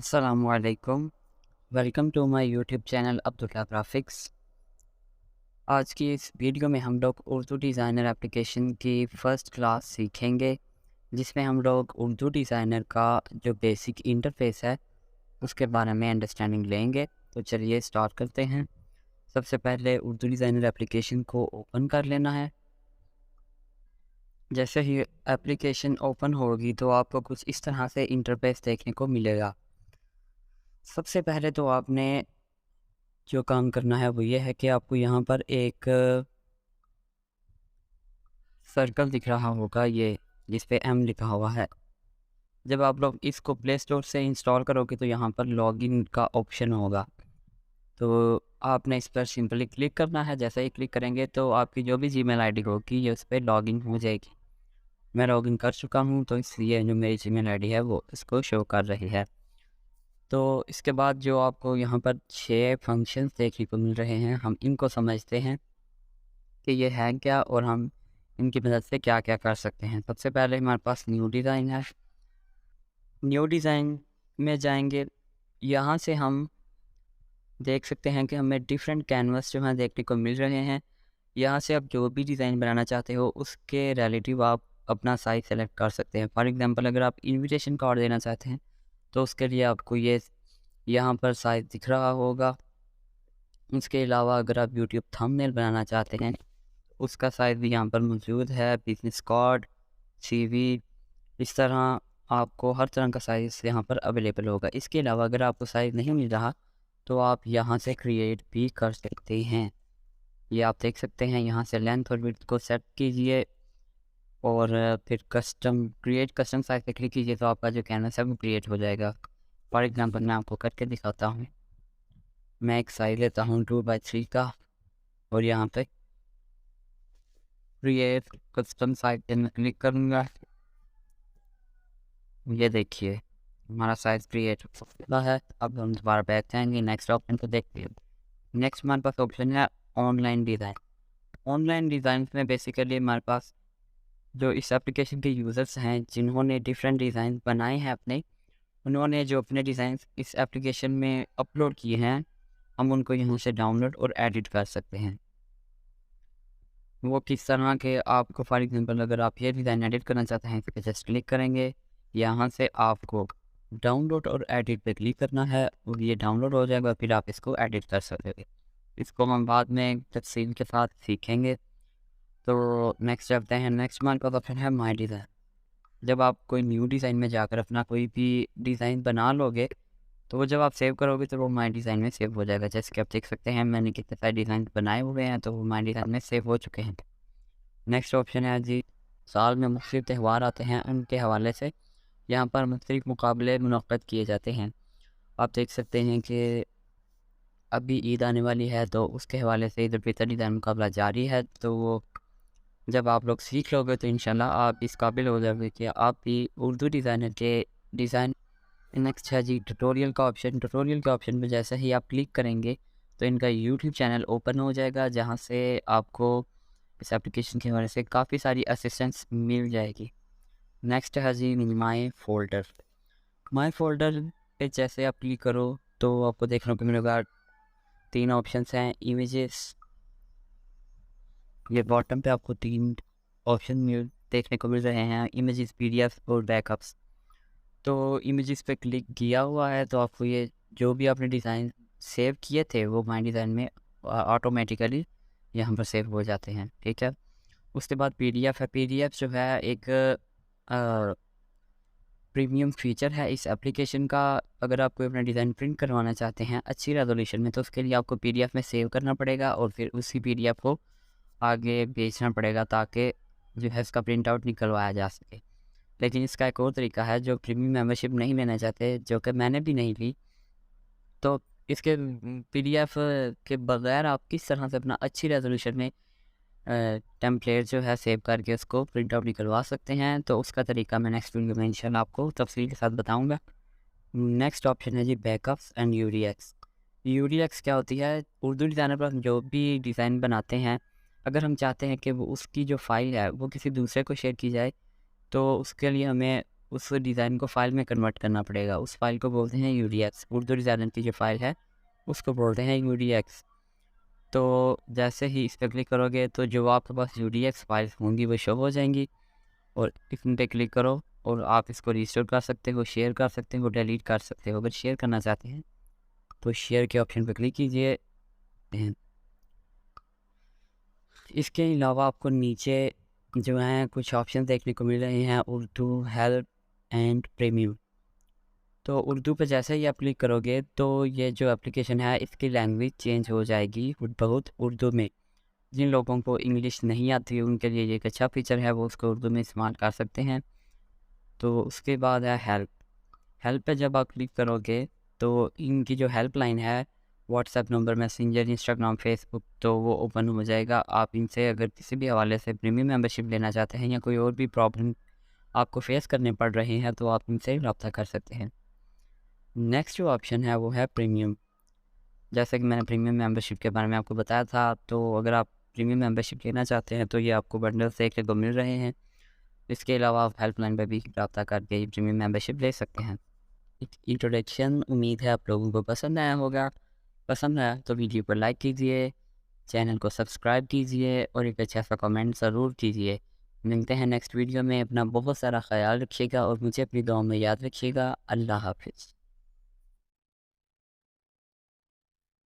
अस्सलामुअलैकुम। Welcome to my YouTube channel Abdullah graphics. आज की इस वीडियो में हम लोग उर्दू डिज़ाइनर एप्लीकेशन की फ़र्स्ट क्लास सीखेंगे, जिसमें हम लोग उर्दू डिज़ाइनर का जो बेसिक इंटरफेस है उसके बारे में अंडरस्टैंडिंग लेंगे। तो चलिए स्टार्ट करते हैं। सबसे पहले उर्दू डिज़ाइनर एप्लीकेशन को ओपन कर लेना है। जैसे ही एप्लीकेशन ओपन होगी तो आपको कुछ इस तरह से इंटरफेस देखने को मिलेगा। सबसे पहले तो आपने जो काम करना है वो ये है कि आपको यहाँ पर एक सर्कल दिख रहा होगा, ये जिस पे एम लिखा हुआ है। जब आप लोग इसको प्ले स्टोर से इंस्टॉल करोगे तो यहाँ पर लॉगिन का ऑप्शन होगा, तो आपने इस पर सिंपली क्लिक करना है। जैसे ही क्लिक करेंगे तो आपकी जो भी जीमेल आईडी होगी ये उस पर लॉगिन हो जाएगी। मैं लॉगिन कर चुका हूँ तो इसलिए जो मेरी जीमेल आईडी है वो इसको शो कर रही है। तो इसके बाद जो आपको यहाँ पर 6 फंक्शंस देखने को मिल रहे हैं, हम इनको समझते हैं कि ये है क्या और हम इनकी मदद से क्या क्या कर सकते हैं। सबसे पहले हमारे पास न्यू डिज़ाइन है। न्यू डिज़ाइन में जाएंगे, यहाँ से हम देख सकते हैं कि हमें डिफरेंट कैनवस जो हैं देखने को मिल रहे हैं। यहाँ से आप जो भी डिज़ाइन बनाना चाहते हो उसके रिलेटिव आप अपना साइज़ सेलेक्ट कर सकते हैं। फॉर एग्जांपल अगर आप इनविटेशन कार्ड देना चाहते हैं तो उसके लिए आपको ये यहाँ पर साइज़ दिख रहा होगा। उसके अलावा अगर आप यूट्यूब थंबनेल बनाना चाहते हैं उसका साइज़ भी यहाँ पर मौजूद है। बिजनेस कार्ड, सीवी, इस तरह आपको हर तरह का साइज़ यहाँ पर अवेलेबल होगा। इसके अलावा अगर आपको साइज़ नहीं मिल रहा तो आप यहाँ से क्रिएट भी कर सकते हैं। ये आप देख सकते हैं, यहाँ से लेंथ और विड्थ को सेट कीजिए और फिर क्रिएट कस्टम साइज़ पे क्लिक कीजिए तो आपका जो कैनवस है वो क्रिएट हो जाएगा। फॉर एग्जांपल मैं आपको करके दिखाता हूँ। मैं एक साइज़ लेता हूँ 2x3 का और यहाँ पे क्रिएट कस्टम साइज़ पे मैं क्लिक करूँगा। ये देखिए हमारा साइज़ क्रिएट हो चुका है। अब हम दोबारा बैक जाएंगे, नेक्स्ट ऑप्शन को देखते हैं। नेक्स्ट हमारे पास ऑप्शन है ऑनलाइन डिज़ाइन। ऑनलाइन डिज़ाइन में बेसिकली हमारे पास जो इस एप्लीकेशन के यूज़र्स हैं जिन्होंने डिफरेंट डिज़ाइन बनाए हैं अपने, उन्होंने जो अपने डिज़ाइन इस एप्लीकेशन में अपलोड किए हैं, हम उनको यहाँ से डाउनलोड और एडिट कर सकते हैं। वो किस तरह के, आपको फॉर एग्जांपल अगर आप ये डिज़ाइन एडिट करना चाहते हैं तो जस्ट क्लिक करेंगे। यहाँ से आपको डाउनलोड और एडिट पे क्लिक करना है और ये डाउनलोड हो जाएगा, फिर आप इसको एडिट कर सकते। इसको हम बाद में तफसील के साथ सीखेंगे। तो नेक्स्ट चलते हैं। नेक्स्ट हमारे पास ऑप्शन है माई डिज़ाइन। जब आप कोई न्यू डिज़ाइन में जाकर अपना कोई भी डिज़ाइन बना लोगे तो वो जब आप सेव करोगे तो वो माई डिज़ाइन में सेव हो जाएगा। जैसे कि आप देख सकते हैं मैंने कितने सारे डिज़ाइन बनाए हुए हैं तो वो माई डिज़ाइन में सेव हो चुके हैं। नेक्स्ट ऑप्शन है जी, साल में मुख्तलिफ त्यौहार आते हैं, उनके हवाले से यहाँ पर मुख्तलिफ मुकाबले मुनक़्क़द किए जाते हैं। आप देख सकते हैं कि अभी ईद आने वाली है तो उसके हवाले से ईद उल फितर डिज़ाइन मुकाबला जारी है। तो वो जब आप लोग सीख लोगे तो इंशाल्लाह आप इस काबिल हो जाओगे कि आप भी उर्दू डिज़ाइनर के डिज़ाइन। नेक्स्ट है जी ट्यूटोरियल का ऑप्शन। ट्यूटोरियल के ऑप्शन में जैसे ही आप क्लिक करेंगे तो इनका यूट्यूब चैनल ओपन हो जाएगा, जहाँ से आपको इस एप्लीकेशन की वजह से काफ़ी सारी असिस्टेंस मिल जाएगी। नेक्स्ट है जी माई फोल्डर। माई फोल्डर पे जैसे आप क्लिक करो तो आपको देखने को मिलेगा 3 ऑप्शंस हैं। इमेजेस, ये बॉटम पे आपको 3 ऑप्शन देखने को मिल रहे हैं, इमेजेस, पीडीएफ और बैकअप्स। तो इमेजेस पे क्लिक किया हुआ है तो आपको ये जो भी आपने डिज़ाइन सेव किए थे वो माई डिज़ाइन में ऑटोमेटिकली यहाँ पर सेव हो जाते हैं। ठीक है, उसके बाद पीडीएफ है। पीडीएफ जो है एक प्रीमियम फीचर है इस एप्लीकेशन का। अगर आप कोई अपना डिज़ाइन प्रिंट करवाना चाहते हैं अच्छी रेजोल्यूशन में तो उसके लिए आपको पीडीएफ में सेव करना पड़ेगा और फिर उसी पीडीएफ को आगे बेचना पड़ेगा ताकि जो है इसका प्रिंट आउट निकलवाया जा सके। लेकिन इसका एक और तरीका है, जो प्रीमियम मेंबरशिप नहीं लेना चाहते, जो कि मैंने भी नहीं ली, तो इसके पीडीएफ के बगैर आप किस तरह से अपना अच्छी रेजोल्यूशन में टेम्पलेट जो है सेव करके उसको प्रिंट आउट निकलवा सकते हैं। तो उसका तरीका मैं नेक्स्ट वीडियो में इंशाल्लाह आपको तफसील के साथ बताऊंगा। नेक्स्ट ऑप्शन है जी बैकअप्स एंड यूडीएक्स। यूडीएक्स क्या होती है? उर्दू डिज़ाइनर पर हम जो भी डिज़ाइन बनाते हैं, अगर हम चाहते हैं कि वो उसकी जो फाइल है वो किसी दूसरे को शेयर की जाए तो उसके लिए हमें उस डिज़ाइन को फ़ाइल में कन्वर्ट करना पड़ेगा। उस फ़ाइल को बोलते हैं UDX। उर्दू डिज़ाइनर की जो फ़ाइल है उसको बोलते हैं UDX। तो जैसे ही इस पर क्लिक करोगे तो जो आपके पास UDX फाइल्स होंगी वो शो हो जाएंगी, और इन पे क्लिक करो और आप इसको रिस्टोर कर सकते हो, शेयर कर सकते हो, डिलीट कर सकते हो। अगर शेयर करना चाहते हैं तो शेयर के ऑप्शन पर क्लिक कीजिए। इसके अलावा आपको नीचे जो हैं कुछ ऑप्शन देखने को मिल रहे हैं, उर्दू, हेल्प एंड प्रीमियम। तो उर्दू पे जैसे ही आप क्लिक करोगे तो ये जो एप्लीकेशन है इसकी लैंग्वेज चेंज हो जाएगी बहुत उर्दू में। जिन लोगों को इंग्लिश नहीं आती उनके लिए ये एक अच्छा फीचर है, वो उसको उर्दू में इस्तेमाल कर सकते हैं। तो उसके बाद है हेल्प। हेल्प पे जब आप क्लिक करोगे तो इनकी जो हेल्पलाइन है WhatsApp number, messenger, Instagram, Facebook, तो वो ओपन हो जाएगा। आप इनसे अगर किसी भी हवाले से प्रीमियम मेंबरशिप लेना चाहते हैं या कोई और भी प्रॉब्लम आपको फेस करने पड़ रहे हैं तो आप इनसे रब्ता कर सकते हैं। नेक्स्ट जो ऑप्शन है वो है प्रीमियम। जैसे कि मैंने प्रीमियम मेंबरशिप के बारे में आपको बताया था, तो अगर आप प्रीमियम मेंबरशिप लेना चाहते हैं तो ये आपको बंडल देखने को मिल रहे हैं। इसके अलावा आप हेल्पलाइन पर भी रब्ता करके प्रीमियम मेंबरशिप ले सकते हैं। इंट्रोडक्शन उम्मीद है आप लोगों को पसंद आया होगा। पसंद आया तो वीडियो को लाइक कीजिए, चैनल को सब्सक्राइब कीजिए और एक अच्छा सा कमेंट ज़रूर कीजिए। मिलते हैं नेक्स्ट वीडियो में। अपना बहुत सारा ख्याल रखिएगा और मुझे अपनी दुआ में याद रखिएगा। अल्लाह हाफिज़।